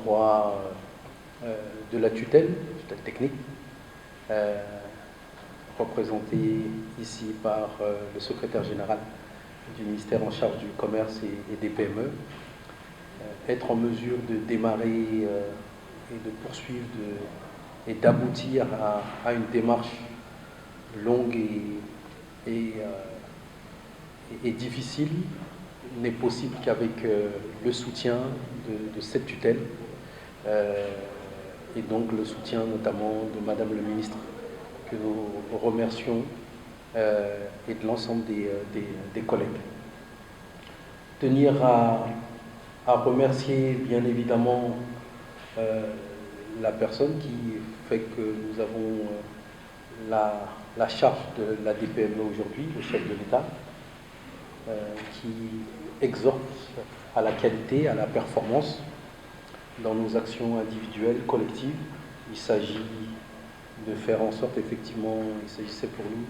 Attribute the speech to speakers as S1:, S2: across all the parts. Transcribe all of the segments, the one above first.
S1: droit de la tutelle technique, représenté ici par le secrétaire général du ministère en charge du commerce et des PME, être en mesure de démarrer et de poursuivre et d'aboutir à une démarche longue et difficile n'est possible qu'avec le soutien de cette tutelle et donc le soutien notamment de Madame le ministre que nous remercions et de l'ensemble des collègues. Tenir à remercier bien évidemment la personne qui fait que nous avons la charge de la DPME aujourd'hui, le chef de l'État, qui exhorte à la qualité, à la performance dans nos actions individuelles, collectives. Il s'agit de faire en sorte, effectivement, il s'agissait pour nous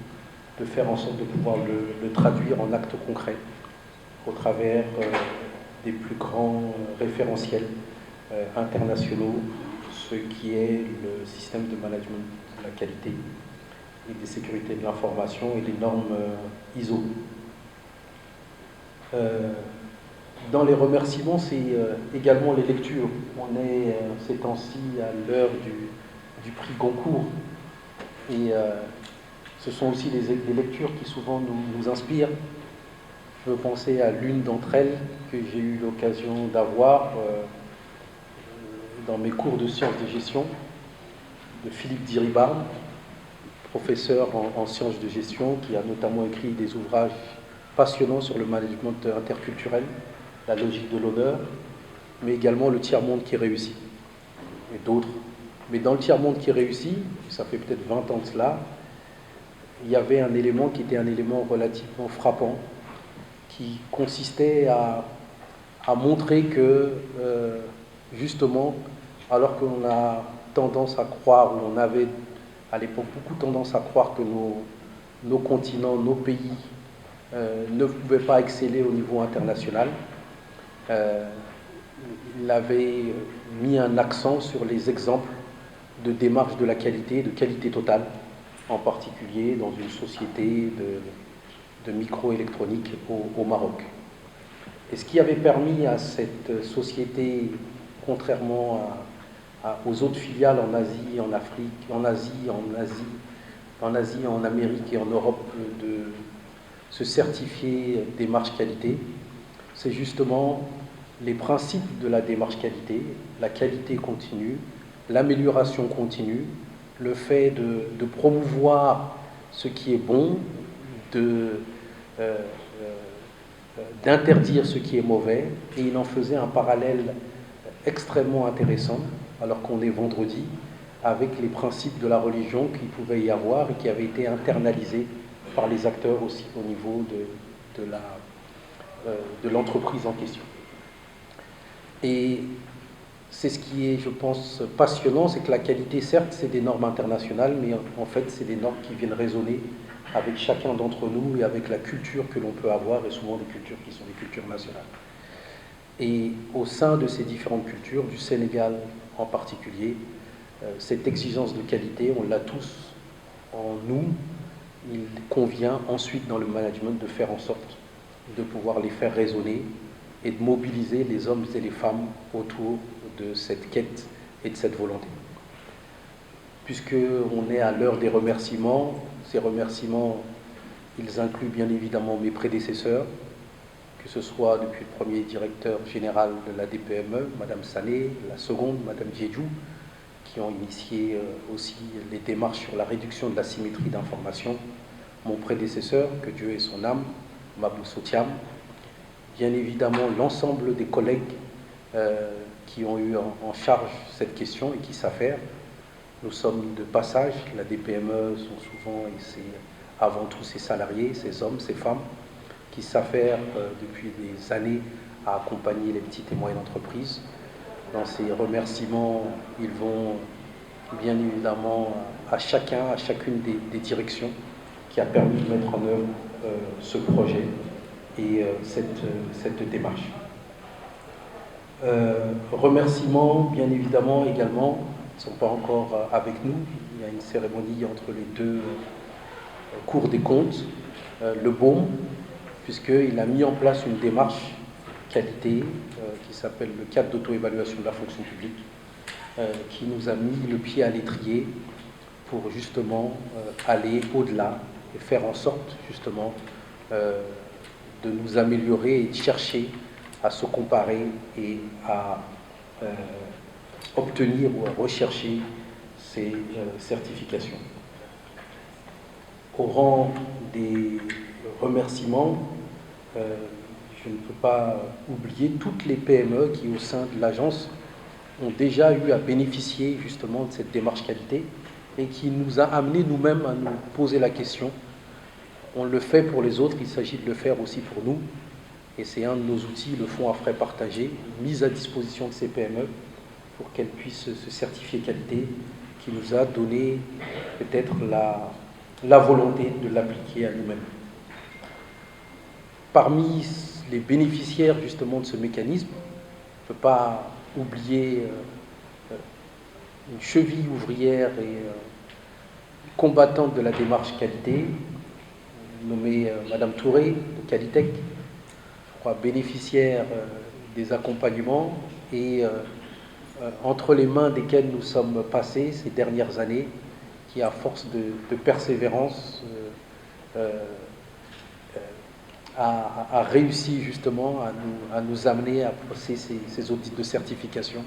S1: de faire en sorte de pouvoir le traduire en actes concrets au travers des plus grands référentiels internationaux, ce qui est le système de management de la qualité et des sécurités de l'information et les normes ISO. Dans les remerciements, c'est également les lectures. On est ces temps-ci à l'heure du prix Goncourt et ce sont aussi des lectures qui souvent nous inspirent. Je veux penser à l'une d'entre elles que j'ai eu l'occasion d'avoir dans mes cours de sciences de gestion, de Philippe Diribarne, professeur en sciences de gestion, qui a notamment écrit des ouvrages passionnants sur le management interculturel, la logique de l'honneur, mais également le tiers-monde qui réussit, et d'autres. Mais dans le tiers-monde qui réussit, ça fait peut-être 20 ans de cela, il y avait un élément qui était un élément relativement frappant, qui consistait à montrer que, justement, alors qu'on a tendance à croire, ou on avait à l'époque beaucoup tendance à croire que nos continents, nos pays ne pouvaient pas exceller au niveau international, il avait mis un accent sur les exemples de démarche de la qualité, de qualité totale, en particulier dans une société de microélectronique au Maroc. Et ce qui avait permis à cette société, contrairement aux autres filiales en Asie, en Afrique, en Amérique et en Europe, de se certifier démarche qualité, c'est justement les principes de la démarche qualité, la qualité continue, l'amélioration continue, le fait de promouvoir ce qui est bon, d'interdire ce qui est mauvais, et il en faisait un parallèle extrêmement intéressant, alors qu'on est vendredi, avec les principes de la religion qu'il pouvait y avoir et qui avaient été internalisés par les acteurs aussi au niveau de l'entreprise en question. Et c'est ce qui est, je pense, passionnant, c'est que la qualité, certes, c'est des normes internationales, mais en fait, c'est des normes qui viennent résonner avec chacun d'entre nous et avec la culture que l'on peut avoir, et souvent des cultures qui sont des cultures nationales. Et au sein de ces différentes cultures, du Sénégal en particulier, cette exigence de qualité, on l'a tous en nous. Il convient ensuite dans le management de faire en sorte de pouvoir les faire résonner et de mobiliser les hommes et les femmes autour de cette quête et de cette volonté. Puisqu'on est à l'heure des remerciements, ces remerciements, ils incluent bien évidemment mes prédécesseurs, que ce soit depuis le premier directeur général de la DPME, Madame Sané, la seconde, Madame Diédhiou, qui ont initié aussi les démarches sur la réduction de la symétrie d'information, mon prédécesseur, que Dieu ait son âme, Mabou Sotiam, bien évidemment l'ensemble des collègues qui ont eu en charge cette question et qui savent faire. Nous sommes de passage, la DPME sont souvent, et c'est avant tout ses salariés, ces hommes, ces femmes, qui savent faire depuis des années à accompagner les petites et moyennes entreprises. Dans ces remerciements, ils vont bien évidemment à chacune des directions qui a permis de mettre en œuvre ce projet et cette démarche. Remerciements, bien évidemment, également, ils ne sont pas encore avec nous. Il y a une cérémonie entre les deux cours des comptes, le BAUM, puisqu'il a mis en place une démarche qualité qui s'appelle le cadre d'auto-évaluation de la fonction publique, qui nous a mis le pied à l'étrier pour justement aller au-delà et faire en sorte justement de nous améliorer et de chercher à se comparer et à obtenir ou à rechercher ces certifications. Au rang des remerciements, je ne peux pas oublier toutes les PME qui, au sein de l'agence, ont déjà eu à bénéficier justement de cette démarche qualité et qui nous a amené nous-mêmes à nous poser la question. On le fait pour les autres, il s'agit de le faire aussi pour nous. Et c'est un de nos outils, le fonds à frais partagés, mis à disposition de ces PME pour qu'elles puissent se certifier qualité, qui nous a donné peut-être la volonté de l'appliquer à nous-mêmes. Parmi les bénéficiaires justement de ce mécanisme, on ne peut pas oublier une cheville ouvrière et combattante de la démarche qualité, nommée Madame Touré de Qualitech, je crois bénéficiaire des accompagnements et entre les mains desquelles nous sommes passés ces dernières années, qui à force de persévérance a réussi justement à nous amener à passer ces audits de certification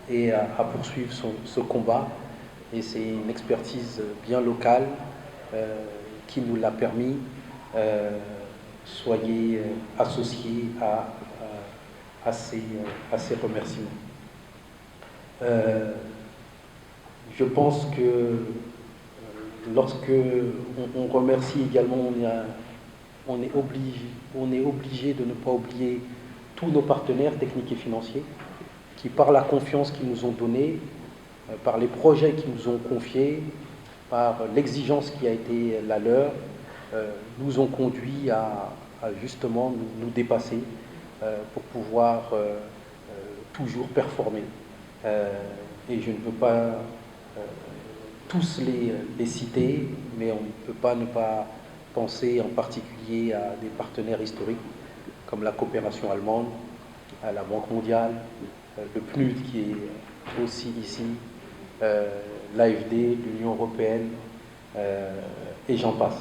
S1: et à poursuivre ce combat. Et c'est une expertise bien locale qui nous l'a permis. Soyez associés à ces remerciements. Je pense que lorsque on remercie également, on est obligé de ne pas oublier tous nos partenaires techniques et financiers qui, par la confiance qu'ils nous ont donnée, par les projets qu'ils nous ont confiés, par l'exigence qui a été la leur, nous ont conduits à justement nous dépasser pour pouvoir toujours performer. Et je ne veux pas tous les citer, mais on ne peut pas ne pas penser en particulier à des partenaires historiques comme la coopération allemande, à la Banque mondiale, le PNUD qui est aussi ici, l'AFD, l'Union européenne, et j'en passe.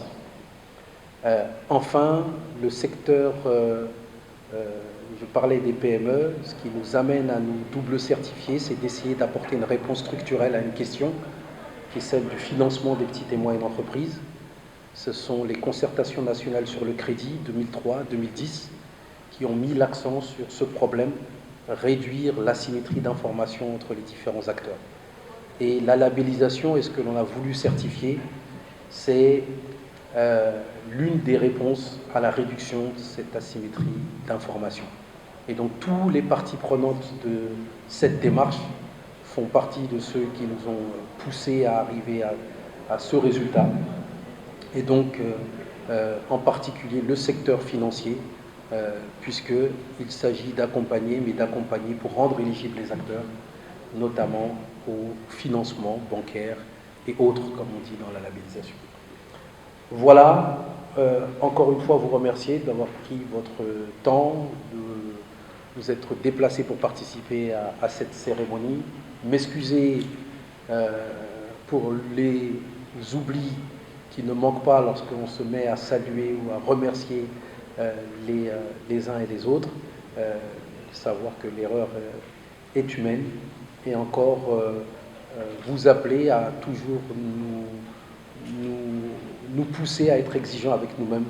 S1: Enfin, le secteur, je parlais des PME, ce qui nous amène à nous double certifier, c'est d'essayer d'apporter une réponse structurelle à une question qui est celle du financement des petites et moyennes entreprises. Ce sont les concertations nationales sur le crédit 2003-2010 qui ont mis l'accent sur ce problème, réduire l'asymétrie d'information entre les différents acteurs. Et la labellisation et ce que l'on a voulu certifier, c'est l'une des réponses à la réduction de cette asymétrie d'information. Et donc tous les parties prenantes de cette démarche font partie de ceux qui nous ont poussés à arriver à ce résultat. Et donc en particulier le secteur financier, puisqu'il s'agit d'accompagner, mais d'accompagner pour rendre éligibles les acteurs, notamment au financement bancaire et autres, comme on dit dans la labellisation. Voilà, encore une fois vous remercier d'avoir pris votre temps, de vous être déplacé pour participer à cette cérémonie. M'excuser pour les oublis qui ne manquent pas lorsqu'on se met à saluer ou à remercier les uns et les autres, savoir que l'erreur est humaine, et encore vous appeler à toujours nous pousser à être exigeants avec nous-mêmes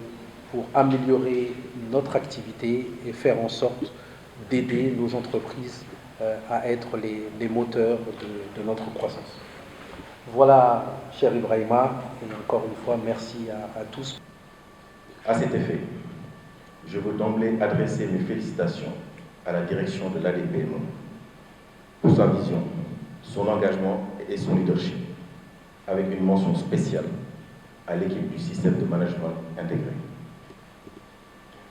S1: pour améliorer notre activité et faire en sorte d'aider nos entreprises à être les moteurs de notre croissance. Voilà, cher Ibrahima, et encore une fois, merci à tous.
S2: À cet effet, je veux d'emblée adresser mes félicitations à la direction de l'ADPME pour sa vision, son engagement et son leadership, avec une mention spéciale à l'équipe du système de management intégré.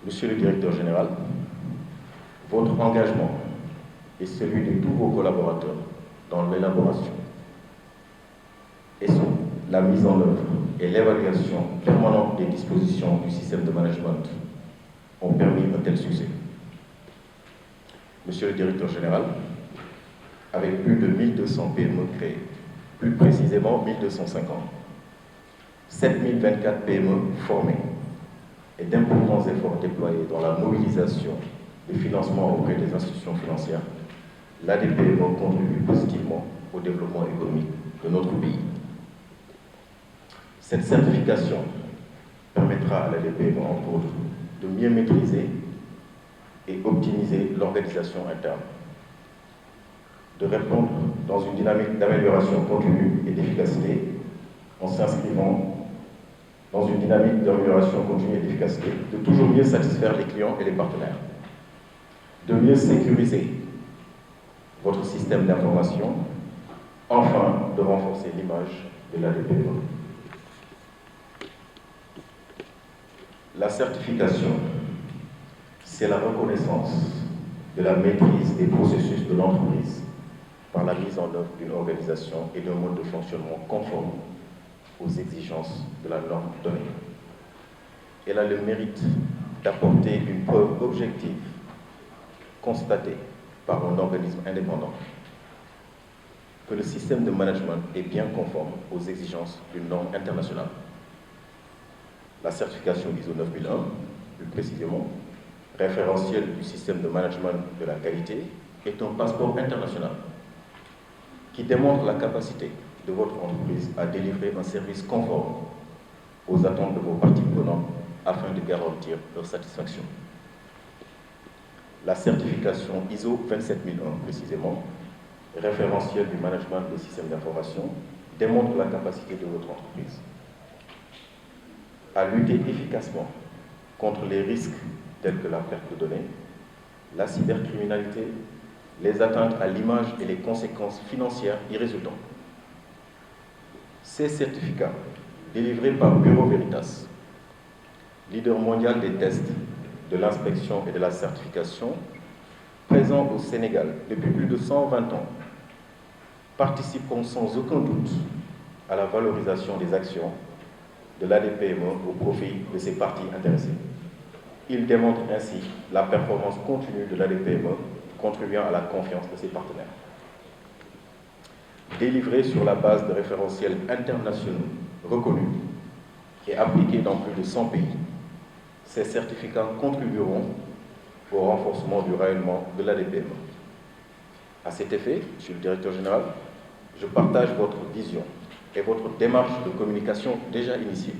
S2: Monsieur le directeur général, votre engagement et celui de tous vos collaborateurs dans l'élaboration et la mise en œuvre et l'évaluation permanente des dispositions du système de management ont permis un tel succès. Monsieur le directeur général, avec plus de 1200 PME créées, plus précisément 1250, 7024 PME formées et d'importants efforts déployés dans la mobilisation des financements auprès des institutions financières, l'ADPME contribue positivement au développement économique de notre pays. Cette certification permettra à l'ADPME, entre autres, de mieux maîtriser et optimiser l'organisation interne, de répondre dans une dynamique d'amélioration continue et d'efficacité en s'inscrivant dans une dynamique d'amélioration continue et d'efficacité, de toujours mieux satisfaire les clients et les partenaires, de mieux sécuriser votre système d'information, enfin de renforcer l'image de l'ADPME. La certification, c'est la reconnaissance de la maîtrise des processus de l'entreprise par la mise en œuvre d'une organisation et d'un mode de fonctionnement conforme aux exigences de la norme donnée. Elle a le mérite d'apporter une preuve objective constatée par un organisme indépendant que le système de management est bien conforme aux exigences d'une norme internationale. La certification ISO 9001, plus précisément, référentiel du système de management de la qualité, est un passeport international qui démontre la capacité de votre entreprise à délivrer un service conforme aux attentes de vos parties prenantes afin de garantir leur satisfaction. La certification ISO 27001, précisément, référentiel du management des systèmes d'information, démontre la capacité de votre entreprise à lutter efficacement contre les risques tels que la perte de données, la cybercriminalité, les atteintes à l'image et les conséquences financières y résultant. Ces certificats, délivrés par Bureau Veritas, leader mondial des tests, de l'inspection et de la certification, présent au Sénégal depuis plus de 120 ans, participeront sans aucun doute à la valorisation des actions de l'ADPME au profit de ses parties intéressées. Il démontre ainsi la performance continue de l'ADPME, contribuant à la confiance de ses partenaires. Délivrés sur la base de référentiels internationaux reconnus et appliqués dans plus de 100 pays, ces certificats contribueront au renforcement du rayonnement de l'ADPME. À cet effet, Monsieur le Directeur général, je partage votre vision et votre démarche de communication déjà initiée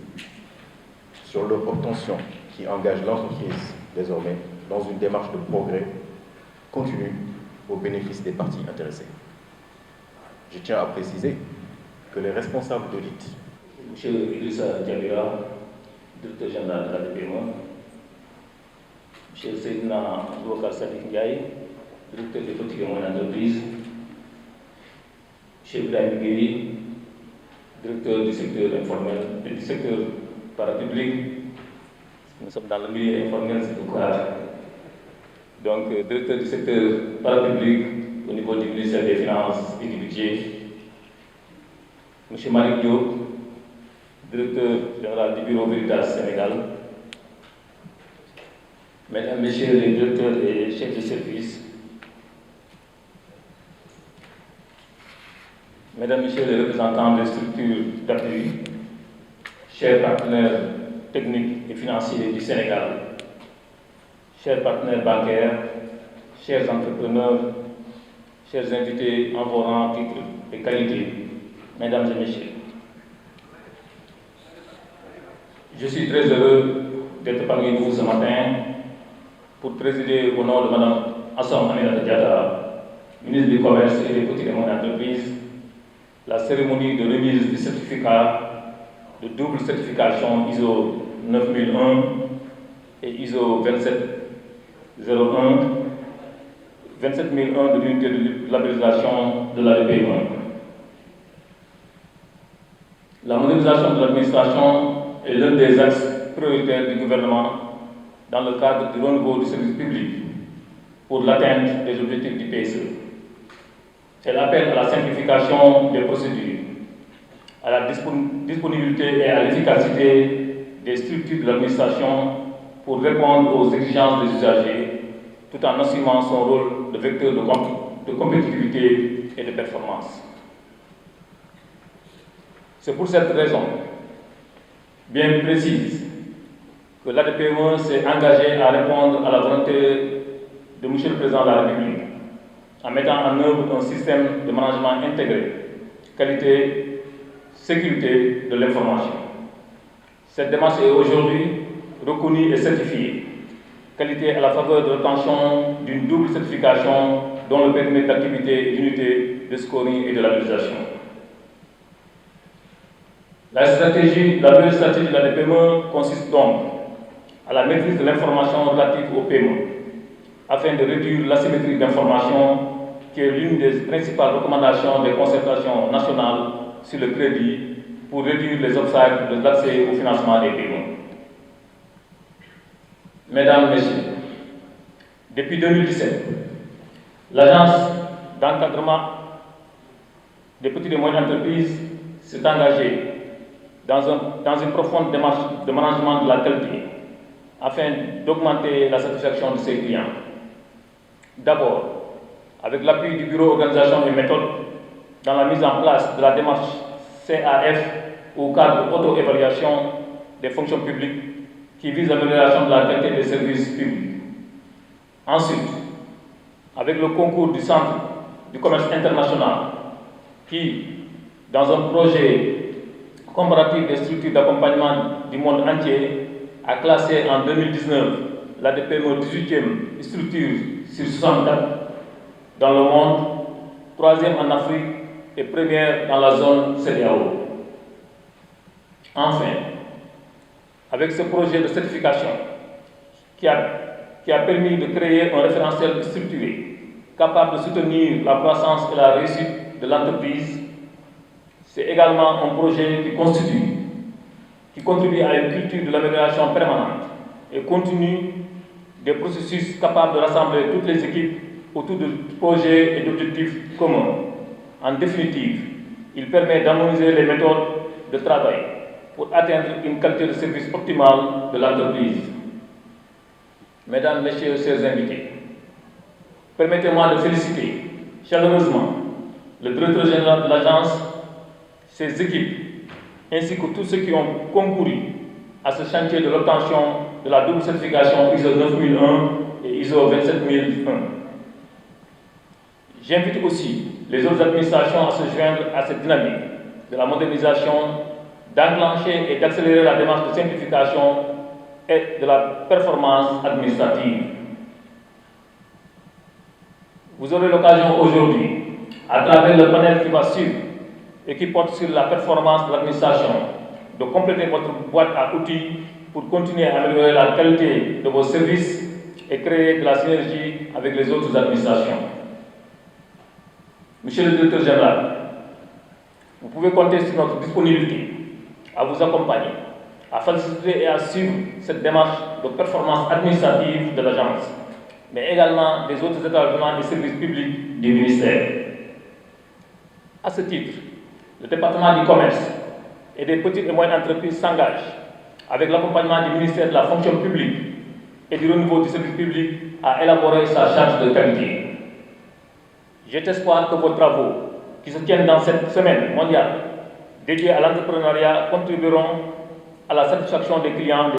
S2: sur leur obtention qui engage l'entreprise désormais dans une démarche de progrès continu au bénéfice des parties intéressées. Je tiens à préciser que les responsables d'audit,
S3: M. Idrissa Diabira, directeur général de l'ADPME, M. Seydina Boubacar Sadikh Ndiaye, directeur des petites et moyennes entreprises, M. Ibrahim Guéry, directeur du secteur informel et du secteur parapublic. Nous sommes dans le milieu informel, c'est pourquoi. Donc, directeur du secteur parapublic au niveau du ministère des Finances et du Budget. M. Malik Diop, directeur général du Bureau Veritas Sénégal. Mesdames, Messieurs les directeurs et chefs de service. Mesdames, Messieurs les représentants des structures d'appui, chers partenaires techniques et financiers du Sénégal, chers partenaires bancaires, chers entrepreneurs, chers invités en vos rangs, titres et qualités, Mesdames et Messieurs, je suis très heureux d'être parmi vous ce matin pour présider au nom de Mme Assome Aminata Diattara, ministre du Commerce et des petites et moyennes entreprises, la cérémonie de remise du certificat de double certification ISO 9001 et ISO 27001, 27001 de l'unité de labellisation de l'ADPME. La modernisation de l'administration est l'un des axes prioritaires du gouvernement dans le cadre du renouveau du service public pour l'atteinte des objectifs du PSE. Elle appelle à la simplification des procédures, à la disponibilité et à l'efficacité des structures de l'administration pour répondre aux exigences des usagers, tout en assumant son rôle de vecteur de compétitivité et de performance. C'est pour cette raison bien précise que l'ADPME s'est engagée à répondre à la volonté de M. le Président de la République en mettant en œuvre un système de management intégré, qualité, sécurité de l'information. Cette démarche est aujourd'hui reconnue et certifiée, qualité à la faveur de l'obtention d'une double certification dont le périmètre d'activité, d'unité, de scoring et de labellisation. La nouvelle stratégie de la DPME consiste donc à la maîtrise de l'information relative au paiement, afin de réduire l'asymétrie d'information qui est l'une des principales recommandations des concertations nationales sur le crédit pour réduire les obstacles de l'accès au financement des paiements. Mesdames, Messieurs, depuis 2017, l'Agence d'encadrement des petites et moyennes entreprises s'est engagée dans une profonde démarche de management de la qualité afin d'augmenter la satisfaction de ses clients. D'abord, avec l'appui du Bureau Organisation et Méthode dans la mise en place de la démarche CAF au cadre d'auto-évaluation des fonctions publiques qui vise l'amélioration de la qualité des services publics. Ensuite, avec le concours du Centre du commerce international qui, dans un projet comparatif des structures d'accompagnement du monde entier, a classé en 2019 l'ADPME 18e structure sur 64 dans le monde, 3e en Afrique et première dans la zone CEDEAO. Enfin, avec ce projet de certification qui a permis de créer un référentiel structuré capable de soutenir la croissance et la réussite de l'entreprise, c'est également un projet qui contribue à une culture de l'amélioration permanente et continue des processus capables de rassembler toutes les équipes autour de projets et d'objectifs communs. En définitive, il permet d'harmoniser les méthodes de travail pour atteindre une qualité de service optimale de l'entreprise. Mesdames, Messieurs, chers invités, permettez-moi de féliciter chaleureusement le directeur général de l'agence, ses équipes, ainsi que tous ceux qui ont concouru à ce chantier de l'obtention de la double certification ISO 9001 et ISO 27001. J'invite aussi les autres administrations à se joindre à cette dynamique de la modernisation, d'enclencher et d'accélérer la démarche de simplification et de la performance administrative. Vous aurez l'occasion aujourd'hui, à travers le panel qui va suivre et qui porte sur la performance de l'administration, de compléter votre boîte à outils pour continuer à améliorer la qualité de vos services et créer de la synergie avec les autres administrations. Monsieur le directeur général, vous pouvez compter sur notre disponibilité à vous accompagner, à faciliter et à suivre cette démarche de performance administrative de l'agence, mais également des autres établissements et services publics du ministère. À ce titre, le département du commerce et des petites et moyennes entreprises s'engage, avec l'accompagnement du ministère de la fonction publique et du renouveau du service public, à élaborer sa charte de qualité. J'ai espoir que vos travaux, qui se tiennent dans cette semaine mondiale dédiée à l'entrepreneuriat, contribueront à la satisfaction des clients.